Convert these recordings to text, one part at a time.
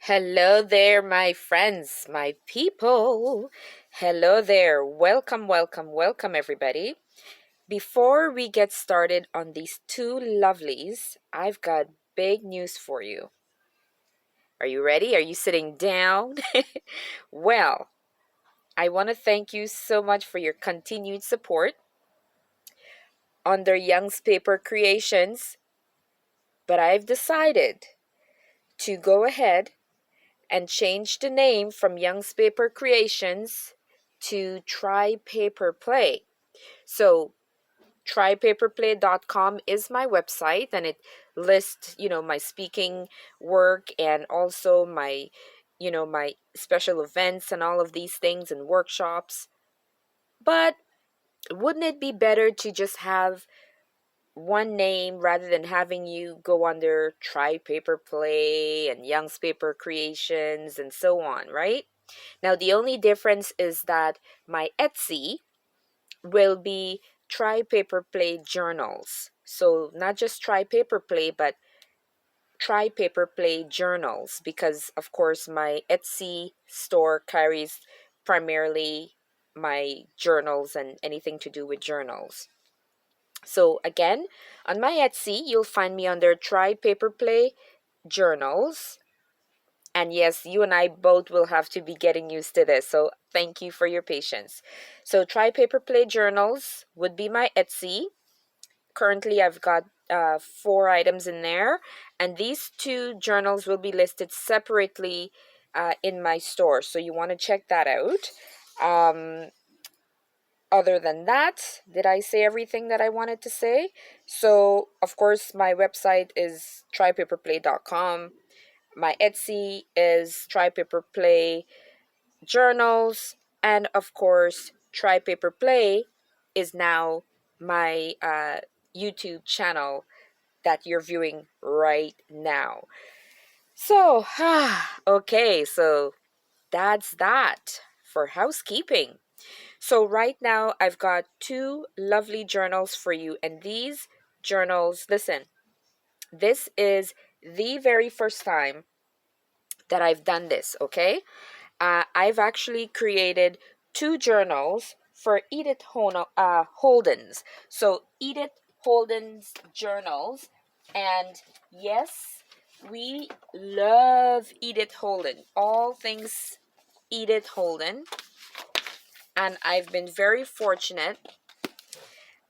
Hello there, my friends, my people. Hello there. Welcome, everybody. Before we get started on these two lovelies, I've got big news for you. Are you ready? Are you sitting down? Well, I want to thank you so much for your continued support under Young's Paper Creations, but I've decided to go ahead and change the name from Young's Paper Creations to TryPaperPlay. So TryPaperPlay.com is my website, and it lists, my speaking work and also my special events and all of these things and workshops. But wouldn't it be better to just have one name rather than having you go under TryPaperPlay and Young's Paper Creations and so on, right? Now, the only difference is that my Etsy will be TryPaperPlay Journals. So, not just TryPaperPlay, but TryPaperPlay Journals, because, of course, my Etsy store carries primarily my journals and anything to do with journals. So, again, on my Etsy, you'll find me under TryPaperPlay Journals. And yes, you and I both will have to be getting used to this. So thank you for your patience. So TryPaperPlay Journals would be my Etsy. Currently, I've got 4 items in there. And these 2 journals will be listed separately in my store. So you want to check that out. Other than that, did I say everything that I wanted to say? So, of course, my website is trypaperplay.com. My Etsy is TryPaperPlay Journals, and of course, TryPaperPlay is now my YouTube channel that you're viewing right now. So, okay, so that's that for housekeeping. So right now, I've got 2 lovely journals for you, and these journals, listen, this is the very first time that I've done this, okay? I've actually created 2 journals for Edith Holden's. So Edith Holden's journals, and yes, we love Edith Holden. All things Edith Holden, and I've been very fortunate.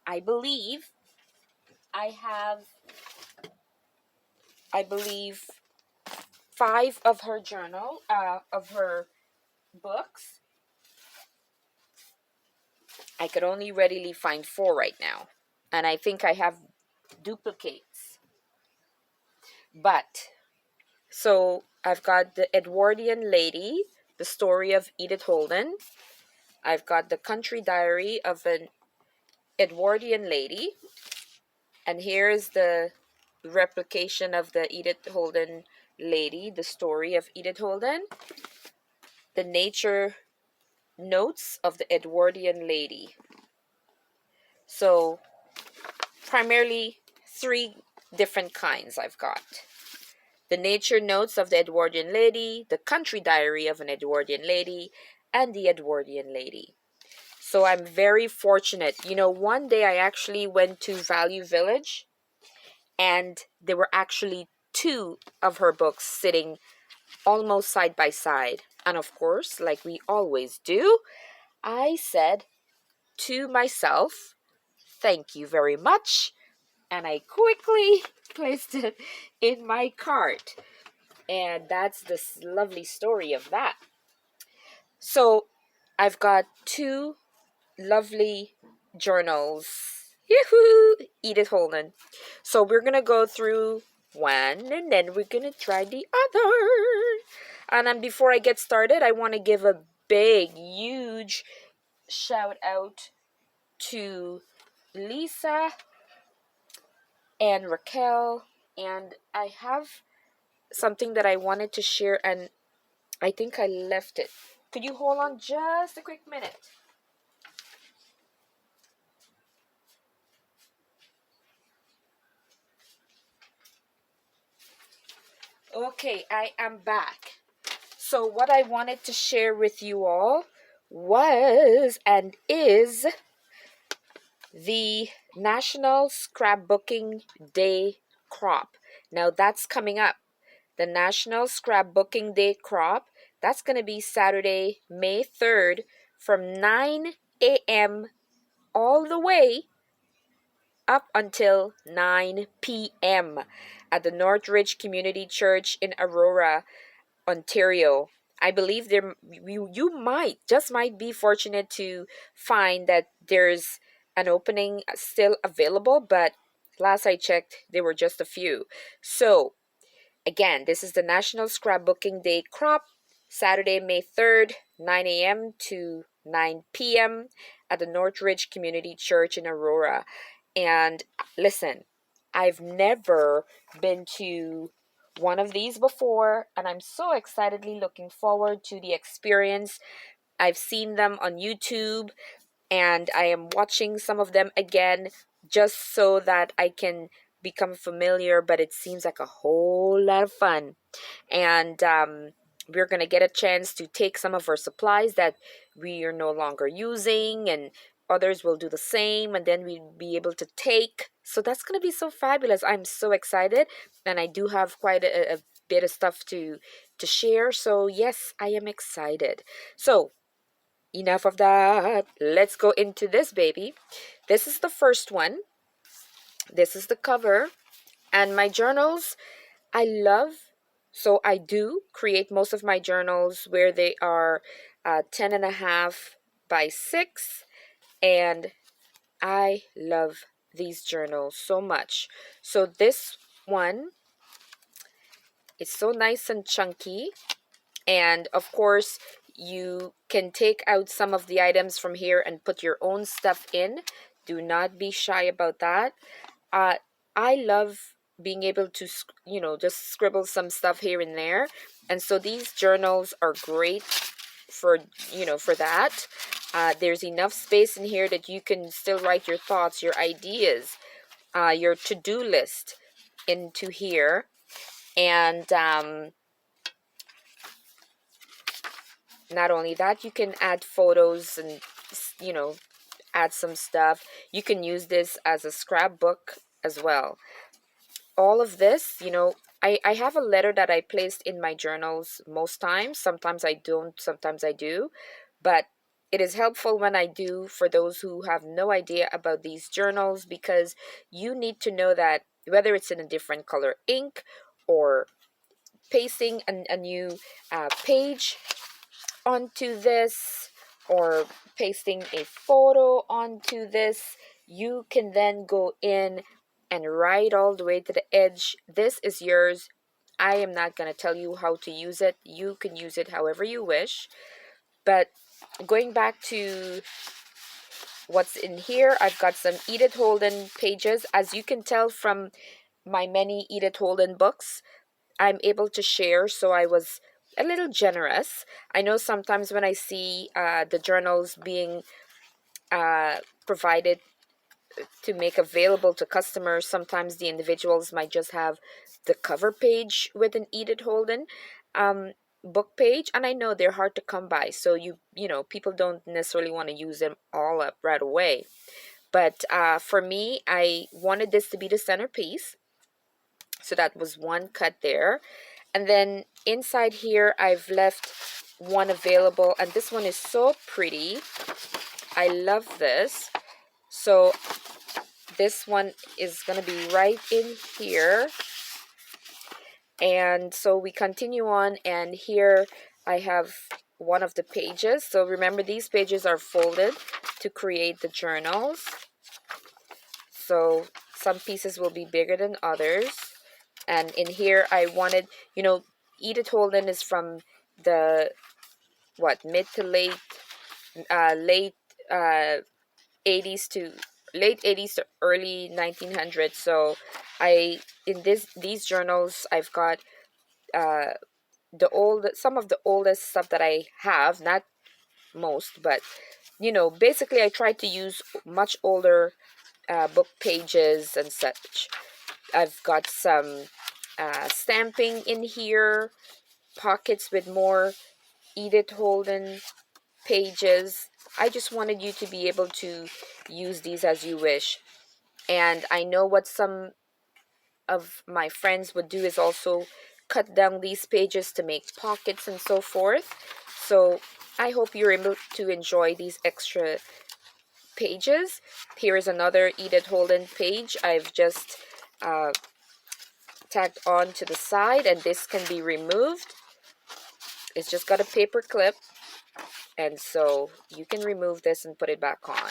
I believe I believe 5 of her of her books. I could only readily find 4 right now. And I think I have duplicates. But, so I've got the Edwardian Lady, the story of Edith Holden. I've got the Country Diary of an Edwardian Lady. And here's the replication of the Edith Holden Lady, the story of Edith Holden. The Nature Notes of the Edwardian Lady. So, primarily 3 different kinds I've got. The Nature Notes of the Edwardian Lady, the Country Diary of an Edwardian Lady, and the Edwardian Lady. So I'm very fortunate. One day I actually went to Value Village, and there were actually 2 of her books sitting almost side by side. And of course, like we always do, I said to myself, thank you very much. And I quickly placed it in my cart. And that's this lovely story of that. So I've got 2 lovely journals. Yoo-hoo! Edith Holden. So we're going to go through one, and then we're going to try the other. And then before I get started, I want to give a big, huge shout out to Lisa and Raquel. And I have something that I wanted to share, and I think I left it. Could you hold on just a quick minute? Okay, I am back. So what I wanted to share with you all was and is the National Scrapbooking Day crop. Now that's coming up. The National Scrapbooking Day crop, that's going to be Saturday, May 3rd from 9 a.m. all the way up until 9 p.m. at the Northridge Community Church in Aurora, Ontario. I believe you might be fortunate to find that there's an opening still available, but last I checked, there were just a few. So, again, this is the National Scrapbooking Day crop, Saturday, May 3rd, 9 a.m. to 9 p.m. at the Northridge Community Church in Aurora. And listen, I've never been to one of these before, and I'm so excitedly looking forward to the experience. I've seen them on YouTube, and I am watching some of them again just so that I can become familiar, but it seems like a whole lot of fun. And we're going to get a chance to take some of our supplies that we are no longer using, and others will do the same, and then we'll be able to take. So that's going to be so fabulous. I'm so excited, and I do have quite a bit of stuff to share. So yes, I am excited. So enough of that. Let's go into this baby. This is the first one. This is the cover. And my journals, I love, so I do create most of my journals where they are 10.5 by 6. And I love these journals so much. So this one is so nice and chunky. And of course, you can take out some of the items from here and put your own stuff in. Do not be shy about that. I love being able to, just scribble some stuff here and there. And so these journals are great for, for that. There's enough space in here that you can still write your thoughts, your ideas, your to-do list into here. And not only that, you can add photos and, add some stuff. You can use this as a scrapbook as well. All of this, I have a letter that I placed in my journals most times. Sometimes I don't, sometimes I do. But it is helpful when I do for those who have no idea about these journals, because you need to know that whether it's in a different color ink or pasting a new page onto this or pasting a photo onto this, you can then go in and write all the way to the edge. This is yours. I am not going to tell you how to use it. You can use it however you wish. But going back to what's in here, I've got some Edith Holden pages. As you can tell from my many Edith Holden books, I'm able to share, so I was a little generous. I know sometimes when I see the journals being provided to make available to customers, sometimes the individuals might just have the cover page with an Edith Holden book page, and I know they're hard to come by, so people don't necessarily want to use them all up right away. But for me, I wanted this to be the centerpiece, so that was one cut there. And then inside here, I've left one available, and this one is so pretty. I love this. So this one is going to be right in here. And so we continue on, and here I have one of the pages. So remember, these pages are folded to create the journals. So some pieces will be bigger than others. And in here, I wanted, Edith Holden is from the, mid to late 80s to late 80s to early 1900s. So in these journals, I've got some of the oldest stuff that I have, not most, but basically I tried to use much older book pages and such. I've got some stamping in here, pockets with more Edith Holden pages. I just wanted you to be able to use these as you wish. And I know what some of my friends would do is also cut down these pages to make pockets and so forth. So I hope you're able to enjoy these extra pages. Here is another Edith Holden page I've just tagged on to the side, and this can be removed. It's just got a paper clip, and so you can remove this and put it back on.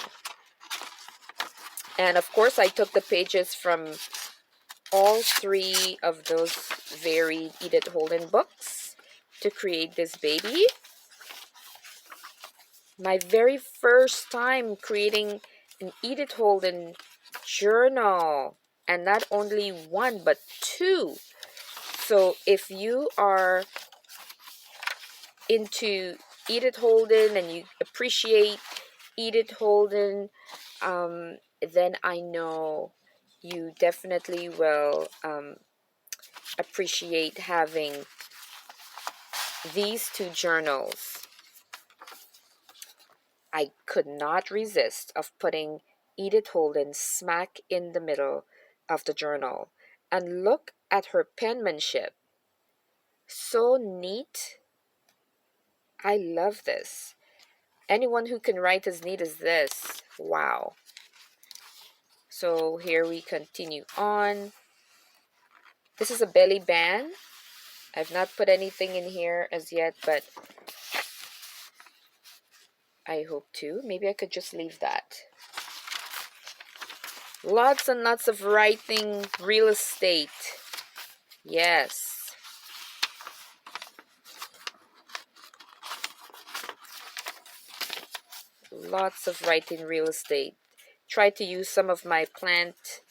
And of course, I took the pages from all three of those varied Edith Holden books to create this baby. My very first time creating an Edith Holden journal, and not only one but two. So if you are into Edith Holden and you appreciate Edith Holden, then I know you definitely will appreciate having these two journals. I could not resist of putting Edith Holden smack in the middle of the journal. And look at her penmanship. So neat. I love this. Anyone who can write as neat as this, wow. So here we continue on. This is a belly band. I've not put anything in here as yet, but I hope to. Maybe I could just leave that. Lots and lots of writing, real estate. Yes. Lots of writing, real estate. Try to use some of my plant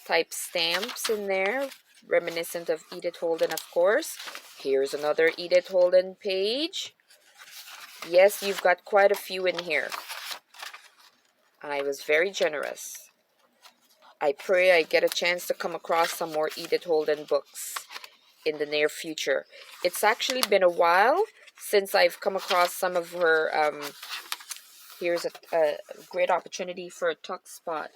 type stamps in there, reminiscent of Edith Holden, of course. Here's another Edith Holden page. Yes, you've got quite a few in here. I was very generous. I pray I get a chance to come across some more Edith Holden books in the near future. It's actually been a while since I've come across some of her. Here's a great opportunity for a tuck spot.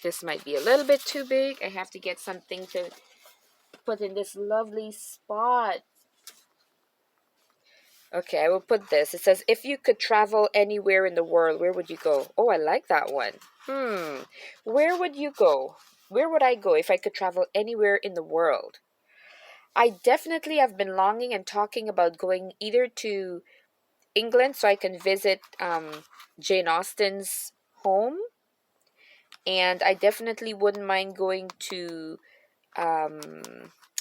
This might be a little bit too big. I have to get something to put in this lovely spot. Okay, I will put this. It says, if you could travel anywhere in the world, where would you go? Oh, I like that one. Where would you go? Where would I go if I could travel anywhere in the world? I definitely have been longing and talking about going either to England so I can visit Jane Austen's home. And I definitely wouldn't mind going to,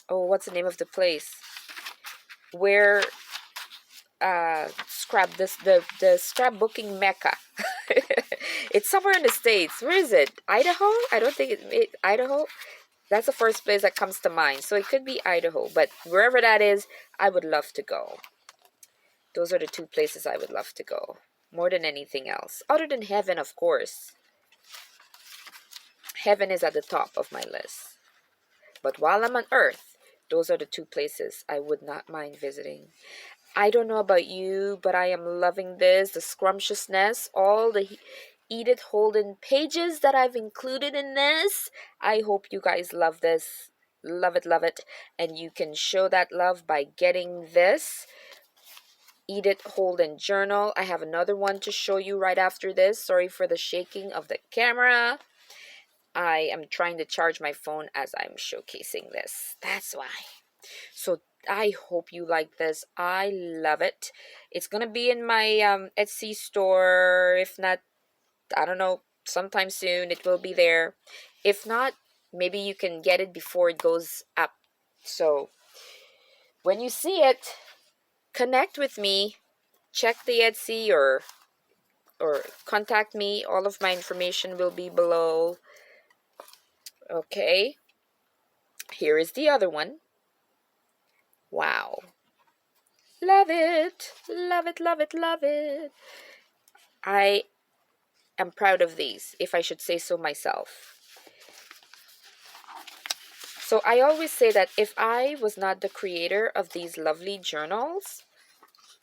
what's the name of the place? Where the scrapbooking mecca. It's somewhere in the States. Where is it? Idaho? I don't think it Idaho. That's the first place that comes to mind. So it could be Idaho, but wherever that is, I would love to go. Those are the two places I would love to go more than anything else, other than heaven, of course. Heaven is at the top of my list. But while I'm on earth, those are the two places I would not mind visiting. I don't know about you, but I am loving this, the scrumptiousness, all the Edith Holden pages that I've included in this. I hope you guys love this. Love it, love it. And you can show that love by getting this Edith Holden journal. I have another one to show you right after this. Sorry for the shaking of the camera. I am trying to charge my phone as I'm showcasing this. That's why. So I hope you like this. I love it. It's going to be in my Etsy store. If not, I don't know, sometime soon it will be there. If not, maybe you can get it before it goes up. So when you see it, connect with me. Check the Etsy or contact me. All of my information will be below. Okay. Here is the other one. Wow. Love it. Love it, love it, love it. I am proud of these, if I should say so myself. So I always say that if I was not the creator of these lovely journals,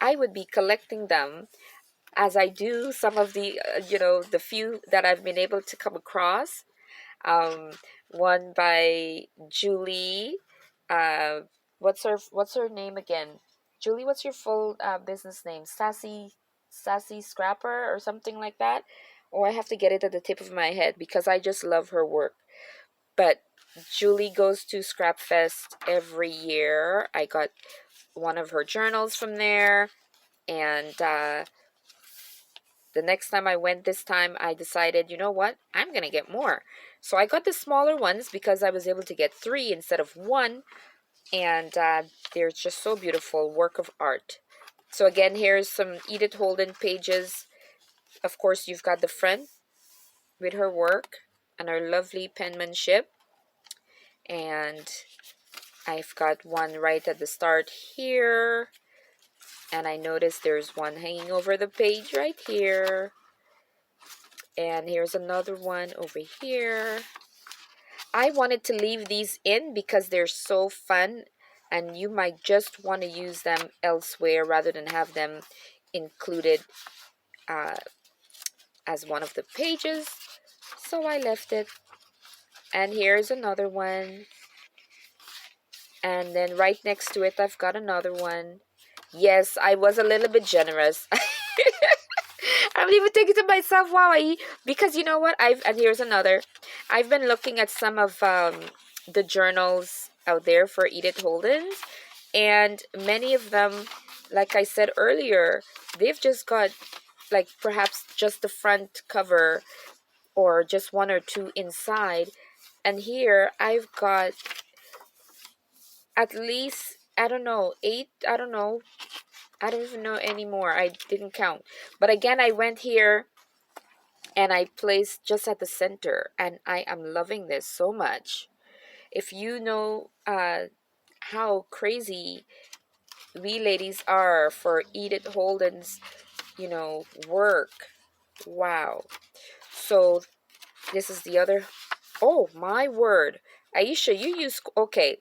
I would be collecting them as I do some of the, the few that I've been able to come across. Um, One by Julie. Uh, what's her name again? Julie, what's your full business name? Sassy Scrapper or something like that. Or I have to get it at the tip of my head because I just love her work. But Julie goes to Scrap Fest every year. I got one of her journals from there, and the next time I went this time, I decided, you know what? I'm going to get more. So I got the smaller ones because I was able to get 3 instead of 1. And they're just so beautiful. Work of art. So again, here's some Edith Holden pages. Of course, you've got the front with her work and her lovely penmanship. And I've got one right at the start here. And I noticed there's one hanging over the page right here. And here's another one over here. I wanted to leave these in because they're so fun and you might just want to use them elsewhere rather than have them included as one of the pages. So I left it. And here's another one. And then right next to it, I've got another one. Yes, I was a little bit generous. I'm even thinking to myself, wow, because you know what? And here's another. I've been looking at some of the journals out there for Edith Holden, and many of them, like I said earlier, they've just got like perhaps just the front cover or just 1 or 2 inside. And here I've got at least, I don't know, 8, I don't know. I don't even know anymore. I didn't count. But again, I went here and I placed just at the center, and I am loving this so much. If you know how crazy we ladies are for Edith Holden's, work. Wow. So this is the other. Oh, my word. Aisha, you use, okay.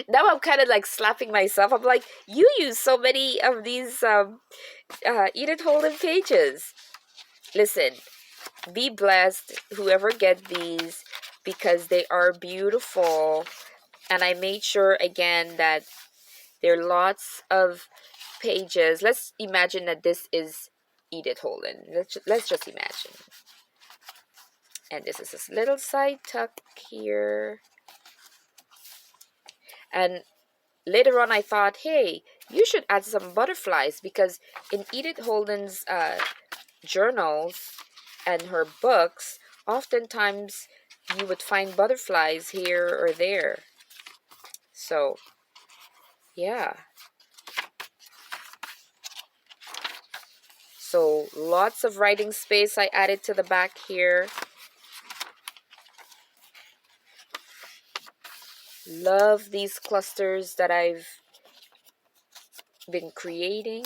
Now I'm kind of like slapping myself. I'm like, you use so many of these Edith Holden pages. Listen, be blessed, whoever get these, because they are beautiful. And I made sure, again, that there are lots of pages. Let's imagine that this is Edith Holden. Let's just imagine. And this is this little side tuck here. And later on, I thought, hey, you should add some butterflies, because in Edith Holden's journals and her books, oftentimes you would find butterflies here or there. So, yeah. So, lots of writing space I added to the back here. Love these clusters that I've been creating.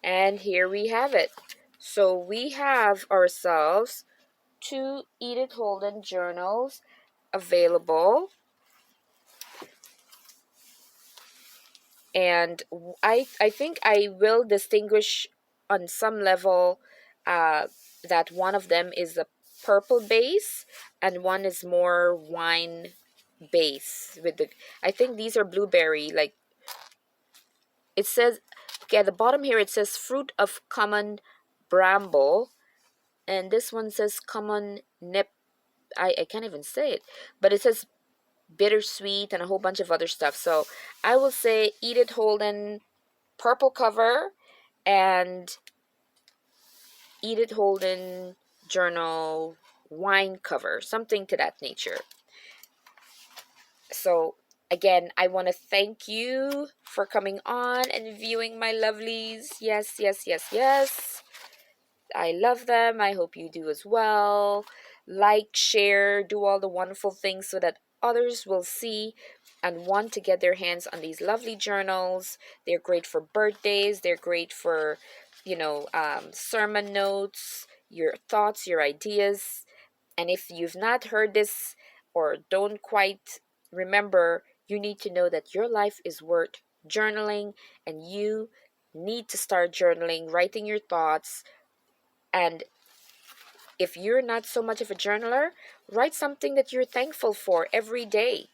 And here we have it. So we have ourselves 2 Edith Holden journals available. And I think I will distinguish on some level that one of them is a purple base and one is more wine base with the, I think these are blueberry, like it says, okay, at the bottom here it says fruit of common bramble, and this one says common nip. I can't even say it, but it says bittersweet and a whole bunch of other stuff. So I will say Edith Holden purple cover and Edith Holden journal wine cover, something to that nature. So again, I want to thank you for coming on and viewing my lovelies. Yes, yes, yes, yes. I love them. I hope you do as well. Like, share, do all the wonderful things so that others will see and want to get their hands on these lovely journals. They're great for birthdays. They're great for, sermon notes, your thoughts, your ideas. And if you've not heard this or don't quite remember, you need to know that your life is worth journaling, and you need to start journaling, writing your thoughts. And if you're not so much of a journaler, write something that you're thankful for every day.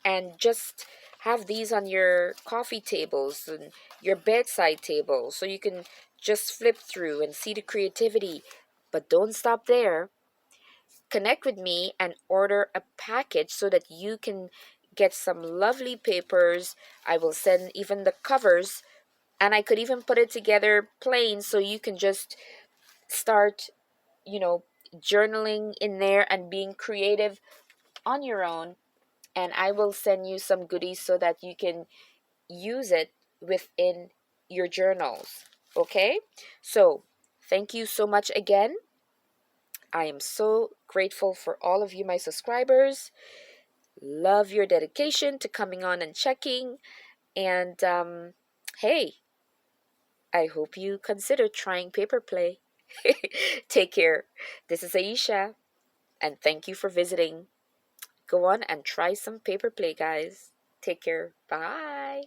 And just have these on your coffee tables and your bedside table so you can just flip through and see the creativity. But don't stop there. Connect with me and order a package so that you can get some lovely papers. I will send even the covers, and I could even put it together plain so you can just start, you know, journaling in there and being creative on your own. And I will send you some goodies so that you can use it within your journals. Okay? So, thank you so much again. I am so grateful for all of you, my subscribers. Love your dedication to coming on and checking. And hey, I hope you consider trying PaperPlay. Take care. This is Aisha, and thank you for visiting. Go on and try some PaperPlay, guys. Take care. Bye.